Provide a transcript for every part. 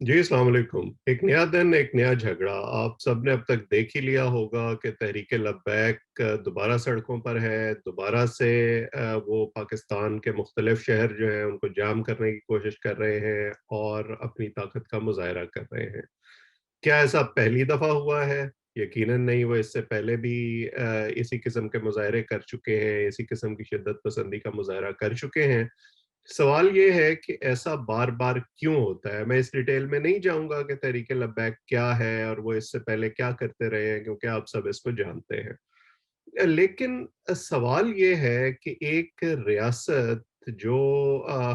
जी, अस्सलाम वालेकुम। एक नया दिन, एक नया झगड़ा। आप सबने अब तक देख ही लिया होगा कि तहरीक लब्बैक दोबारा सड़कों पर है। दोबारा से वो पाकिस्तान के मुख्तलिफ शहर जो हैं, उनको जाम करने की कोशिश कर रहे हैं और अपनी ताकत का मुज़ाहिरा कर रहे हैं। क्या ऐसा पहली दफ़ा हुआ है? यकीनन नहीं, वो इससे पहले भी इसी किस्म के मुज़ाहरे कर चुके हैं, इसी किस्म की शिद्दत पसंदी का मुज़ाहरा कर चुके हैं। सवाल ये है कि ऐसा बार-बार क्यों होता है? मैं इस डिटेल में नहीं जाऊँगा कि तहरीक-ए-लब्बैक क्या है और वो इससे पहले क्या करते रहे हैं, क्योंकि आप सब इसको जानते हैं। लेकिन सवाल ये है कि एक रियासत जो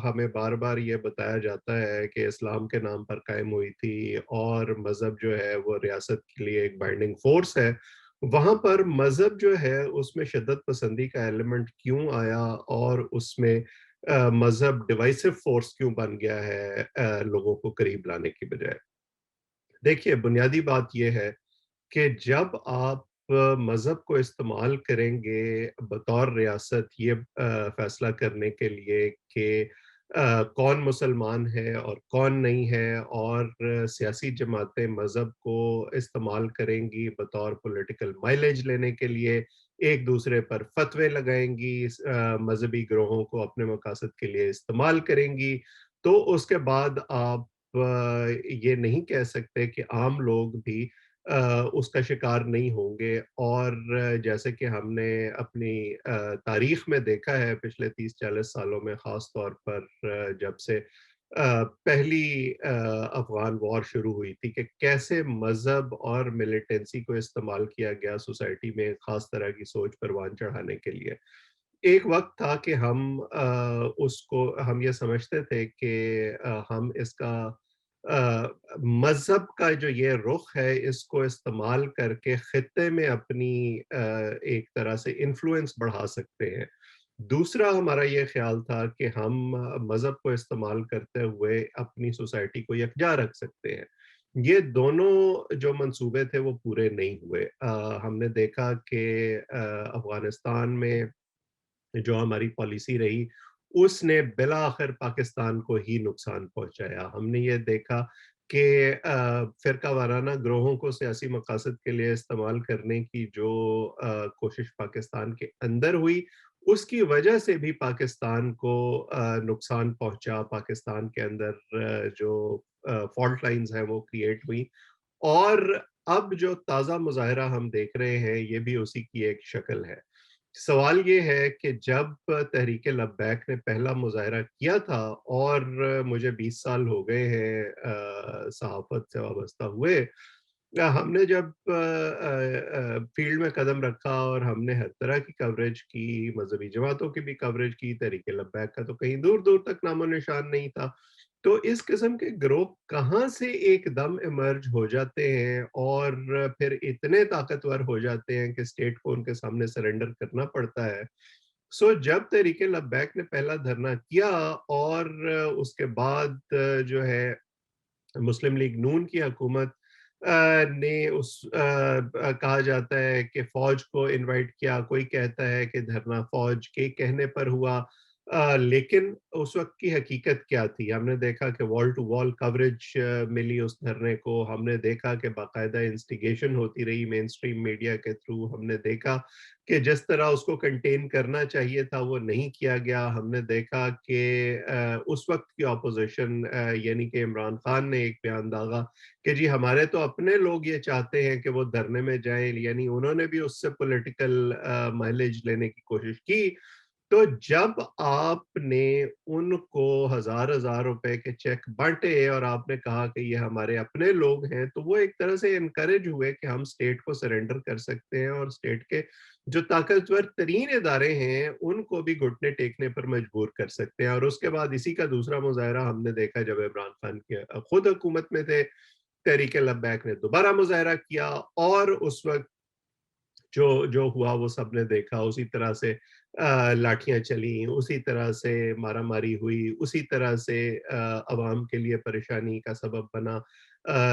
हमें बार-बार ये बताया जाता है कि इस्लाम के नाम पर कायम हुई थी और मज़हब जो है वो रियासत के लिए एक बाइंडिंग फ़ोर्स है, वहाँ पर मज़हब जो है उसमें शिद्दत पसंदी का एलिमेंट क्यों आया और उसमें मज़हब डिवाइसिव फ़ोर्स क्यों बन गया है लोगों को करीब लाने की बजाय? देखिए, बुनियादी बात ये है कि जब आप मज़हब को इस्तेमाल करेंगे बतौर रियासत ये फ़ैसला करने के लिए कि कौन मुसलमान है और कौन नहीं है, और सियासी जमातें मज़हब को इस्तेमाल करेंगी बतौर पॉलिटिकल माइलेज लेने के लिए, एक-दूसरे पर फ़तवे लगाएँगी, मज़हबी गिरोहों को अपने मकासद के लिए इस्तेमाल करेंगी, तो उसके बाद आप ये नहीं कह सकते कि आम लोग भी उसका शिकार नहीं होंगे। और जैसे कि हमने अपनी तारीख में देखा है पिछले 30-40 सालों में, ख़ास तौर पर जब से पहली अफ़गान वॉर शुरू हुई थी, कि कैसे मज़हब और मिलिटेंसी को इस्तेमाल किया गया सोसाइटी में ख़ास तरह की सोच परवान चढ़ाने के लिए। एक वक़्त था कि उसको हम ये समझते थे कि हम इसका मज़हब का जो ये रुख है, इसको इस्तेमाल करके खित्ते में अपनी एक तरह से इन्फ्लुएंस बढ़ा सकते हैं। दूसरा हमारा ये ख़्याल था कि हम मज़हब को इस्तेमाल करते हुए अपनी सोसाइटी को यकजा रख सकते हैं। ये दोनों जो मंसूबे थे वो पूरे नहीं हुए। हमने देखा कि अफ़गानिस्तान में जो हमारी पॉलिसी रही, उसने बिलाखिर पाकिस्तान को ही नुकसान पहुँचाया। हमने ये देखा कि फ़िरका वाराना ग्रोहों को सियासी मकासद के लिए इस्तेमाल करने की जो कोशिश पाकिस्तान के अंदर हुई, उसकी वजह से भी पाकिस्तान को नुकसान पहुँचा। पाकिस्तान के अंदर जो फ़ॉल्ट लाइन्स हैं वो क्रिएट हुई, और अब जो ताज़ा मुज़ाहिरा हम देख रहे हैं, ये भी उसी की एक शक्ल है। सवाल ये है कि जब तहरीक-ए-लब्बैक ने पहला मुज़ाहिरा किया था, और मुझे 20 साल हो गए हैं सहाफ़त से वाबस्ता हुए, हमने जब फ़ील्ड में कदम रखा और हमने हर तरह की कवरेज की, मज़हबी जमातों की भी कवरेज की, तहरीक-ए-लब्बैक का तो कहीं दूर-दूर तक नामो-निशान नहीं था। तो इस किस्म के गिरोह कहाँ से एकदम इमर्ज हो जाते हैं और फिर इतने ताकतवर हो जाते हैं कि स्टेट को उनके सामने सरेंडर करना पड़ता है। जब तहरीके लब्बैक ने पहला धरना किया, और उसके बाद जो है मुस्लिम लीग नून की हुकूमत ने कहा जाता है कि फौज को इनवाइट किया, कोई कहता है कि धरना फौज के कहने पर हुआ। लेकिन उस वक़्त की हकीकत क्या थी? हमने देखा कि वॉल टू वॉल कवरेज मिली उस धरने को, हमने देखा कि बाकायदा इंस्टिगेशन होती रही मेन स्ट्रीम मीडिया के थ्रू, हमने देखा कि जिस तरह उसको कंटेन करना चाहिए था वो नहीं किया गया। हमने देखा कि उस वक़्त की ऑपोज़िशन यानी कि इमरान खान ने एक बयान दागा कि जी हमारे तो अपने लोग ये चाहते हैं कि वो धरने में जाएँ, यानी उन्होंने भी उससे पॉलिटिकल माइलेज लेने की कोशिश की। तो जब आपने उनको हज़ार-हज़ार रुपए के चेक बाँटे और आपने कहा कि ये हमारे अपने लोग हैं, तो वो एक तरह से एनकरेज हुए कि हम स्टेट को सरेंडर कर सकते हैं और स्टेट के जो ताकतवर तरीन इदारे हैं, उनको भी घुटने टेकने पर मजबूर कर सकते हैं। और उसके बाद इसी का दूसरा मुज़ाहिरा हमने देखा जब इमरान खान के खुद हुकूमत में थे, तहरीक-ए-लब्बैक ने दोबारा मुज़ाहिरा किया, और उस वक़्त जो जो हुआ वो सबने देखा। उसी तरह से लाठियाँ चलीं, उसी तरह से मारा-मारी हुई, उसी तरह से अवाम के लिए परेशानी का सबब बना,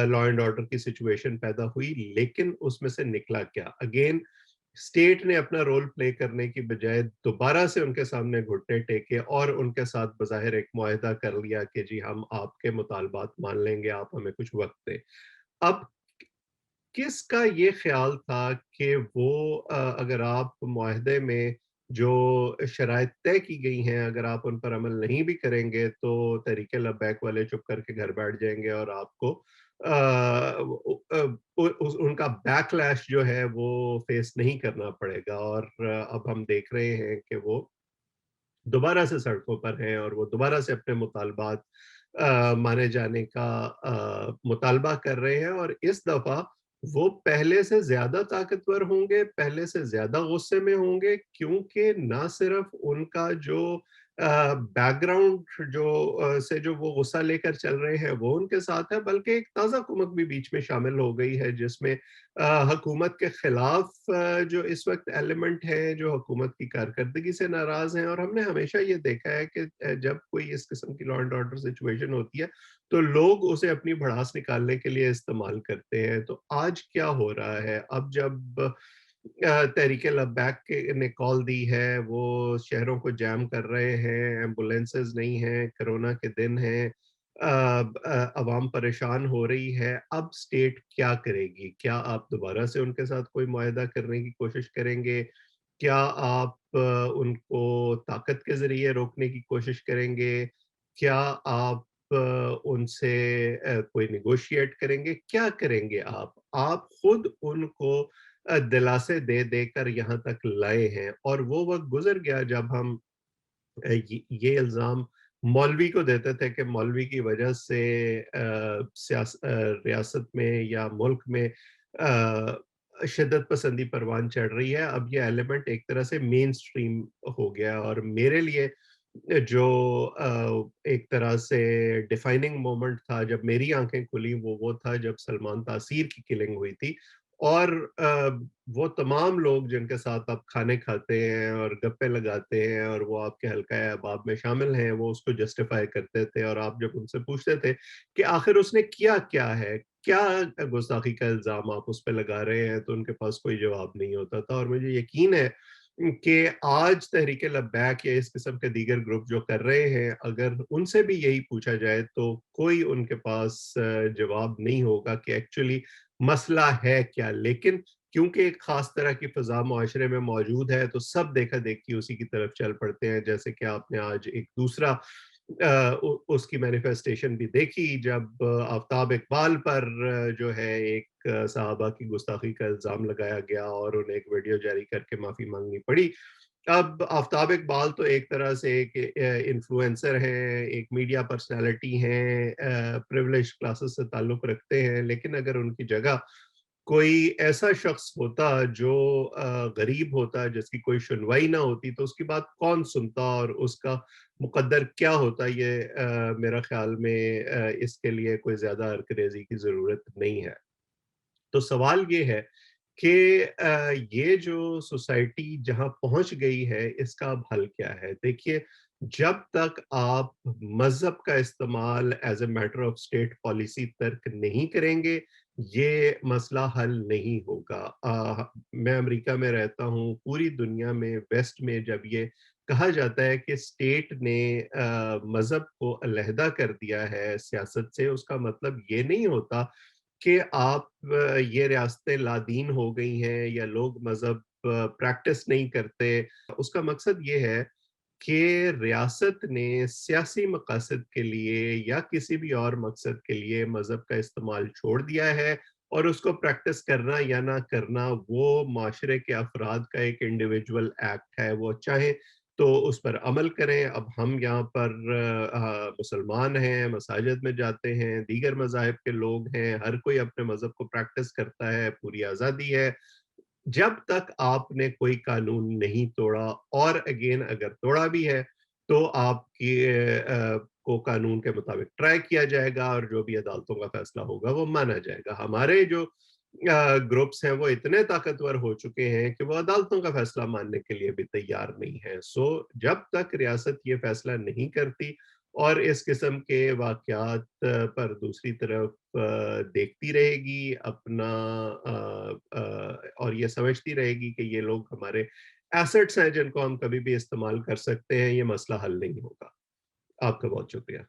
लॉ एंड ऑर्डर की सिचुएशन पैदा हुई, लेकिन उसमें से निकला क्या? अगेन स्टेट ने अपना रोल प्ले करने की बजाय दोबारा से उनके सामने घुटने टेके और उनके साथ बज़ाहिर एक मुआहदा कर लिया कि जी हम आपके मुतालबात मान लेंगे, आप हमें कुछ वक़्त दें। अब किसका ये ख़्याल था कि वो अगर आप मुआहदे में जो शराइत तय की गई हैं, अगर आप उन पर अमल नहीं भी करेंगे, तो तहरीक लब्बैक वाले चुप करके घर बैठ जाएँगे और आपको उनका बैकलैश जो है, वो फ़ेस नहीं करना पड़ेगा और अब हम देख रहे हैं कि वो दोबारा से सड़कों पर हैं और वो दोबारा से अपने मुतालबात माने जाने का मुतालबा कर रहे हैं और इस दफ़ा वो पहले से ज़्यादा ताकतवर होंगे, पहले से ज़्यादा गुस्से में होंगे क्योंकि ना सिर्फ़ उनका जो बैकग्राउंड से जो वो गुस्सा लेकर चल रहे हैं, वो उनके साथ है, बल्कि एक ताज़ा कुमक भी बीच में शामिल हो गई है जिसमें हुकूमत के खिलाफ जो इस वक़्त एलिमेंट है, जो हुकूमत की कारकर्दगी से नाराज़ हैं और हमने हमेशा ये देखा है कि जब कोई इस किस्म की लॉ एंड ऑर्डर सिचुएशन होती है, तो लोग उसे अपनी भड़ास निकालने के लिए इस्तेमाल करते हैं। तो आज क्या हो रहा है? अब जब तहरीक लब्बैक के ने कॉल दी है, वो शहरों को जैम कर रहे हैं, एम्बुलेंसेज़ नहीं हैं, कोरोना के दिन हैं, अवाम परेशान हो रही है, अब स्टेट क्या करेगी? क्या आप दोबारा से उनके साथ कोई मुआहदा करने की कोशिश करेंगे? क्या आप उनको ताकत के ज़रिए रोकने की कोशिश करेंगे? क्या आप उनसे कोई नेगोशिएट करेंगे? क्या करेंगे आप? आप खुद उनको दिलासे दे देकर यहाँ तक लाए हैं और वो वक़्त गुज़र गया जब हम ये इल्ज़ाम मौलवी को देते थे कि मौलवी की वजह से रियासत में या मुल्क में शिद्दत पसंदी परवान चढ़ रही है। अब ये एलिमेंट एक तरह से मेन स्ट्रीम हो गया और मेरे लिए जो एक तरह से डिफाइनिंग मोमेंट था जब मेरी आँखें खुली वो था जब सलमान तासीर की किलिंग हुई थी और वो तमाम लोग जिनके साथ आप खाने खाते हैं और गप्पे लगाते हैं और वो आपके हल्का अहबाब में शामिल हैं, वो उसको जस्टिफ़ाई करते थे और आप जब उनसे पूछते थे कि आखिर उसने किया क्या है? क्या गुस्ताखी का इल्ज़ाम आप उस पे लगा रहे हैं? तो उनके पास कोई जवाब नहीं होता था और मुझे यकीन है कि आज तहरीक लब्बैक या इस किस्म के दीगर ग्रुप जो कर रहे हैं, अगर उनसे भी यही पूछा जाए तो कोई उनके पास जवाब नहीं होगा कि एक्चुअली मसला है क्या? लेकिन क्योंकि एक ख़ास तरह की फ़ज़ा मुआशरे में मौजूद है, तो सब देखा-देखी उसी की तरफ चल पड़ते हैं। जैसे कि आपने आज एक दूसरा उसकी मैनिफेस्टेशन भी देखी जब आफ़ताब इकबाल पर जो है एक साहबा की गुस्ताखी का इल्ज़ाम लगाया गया और उन्हें एक वीडियो जारी करके माफ़ी माँगनी पड़ी। अब आफ़ताब इकबाल तो एक तरह से एक इन्फ्लुएंसर हैं, एक मीडिया पर्सनैलिटी हैं, प्रिविलेज्ड क्लासेस से ताल्लुक़ रखते हैं, लेकिन अगर उनकी जगह कोई ऐसा शख्स होता जो गरीब होता, जिसकी कोई सुनवाई ना होती, तो उसकी बात कौन सुनता और उसका मुक़द्दर क्या होता, ये मेरा ख़्याल में इसके लिए कोई ज़्यादा अरकरेज़ी की ज़रूरत नहीं है। तो सवाल ये है कि ये जो सोसाइटी जहाँ पहुँच गई है, इसका अब हल क्या है? देखिए, जब तक आप मज़हब का इस्तेमाल as a matter of state policy तर्क नहीं करेंगे, ये मसला हल नहीं होगा। मैं अमेरिका में रहता हूँ, पूरी दुनिया में वेस्ट में जब ये कहा जाता है कि स्टेट ने मज़हब को अलहदा कर दिया है सियासत से, उसका मतलब ये नहीं होता कि आप ये रियासतें लादीन हो गई हैं या लोग मज़हब प्रैक्टिस नहीं करते। उसका मकसद ये है कि रियासत ने सियासी मकासद के लिए या किसी भी और मकसद के लिए मज़हब का इस्तेमाल छोड़ दिया है और उसको प्रैक्टिस करना या ना करना वो माशरे के अफराद का एक इंडिविजुअल एक्ट है। वो चाहें तो उस पर अमल करें। अब हम यहाँ पर मुसलमान हैं, मसाजिद में जाते हैं, दीगर मज़ाहिब के लोग हैं, हर कोई अपने मज़हब को प्रैक्टिस करता है, पूरी आज़ादी है। जब तक आपने कोई कानून नहीं तोड़ा और अगेन अगर तोड़ा भी है, तो आपकी को कानून के मुताबिक ट्राई किया जाएगा और जो भी अदालतों का फैसला होगा वो माना जाएगा। हमारे जो ग्रुप्स हैं वो इतने ताकतवर हो चुके हैं कि वो अदालतों का फैसला मानने के लिए भी तैयार नहीं है। सो जब तक रियासत ये फैसला नहीं करती, اور اس قسم کے واقعات پر دوسری طرف دیکھتی رہے گی اپنا، اور یہ سمجھتی رہے گی کہ یہ لوگ ہمارے ایسٹس ہیں جن کو ہم کبھی بھی استعمال کر سکتے ہیں، یہ مسئلہ حل نہیں ہوگا۔ آپ کا بہت شکریہ۔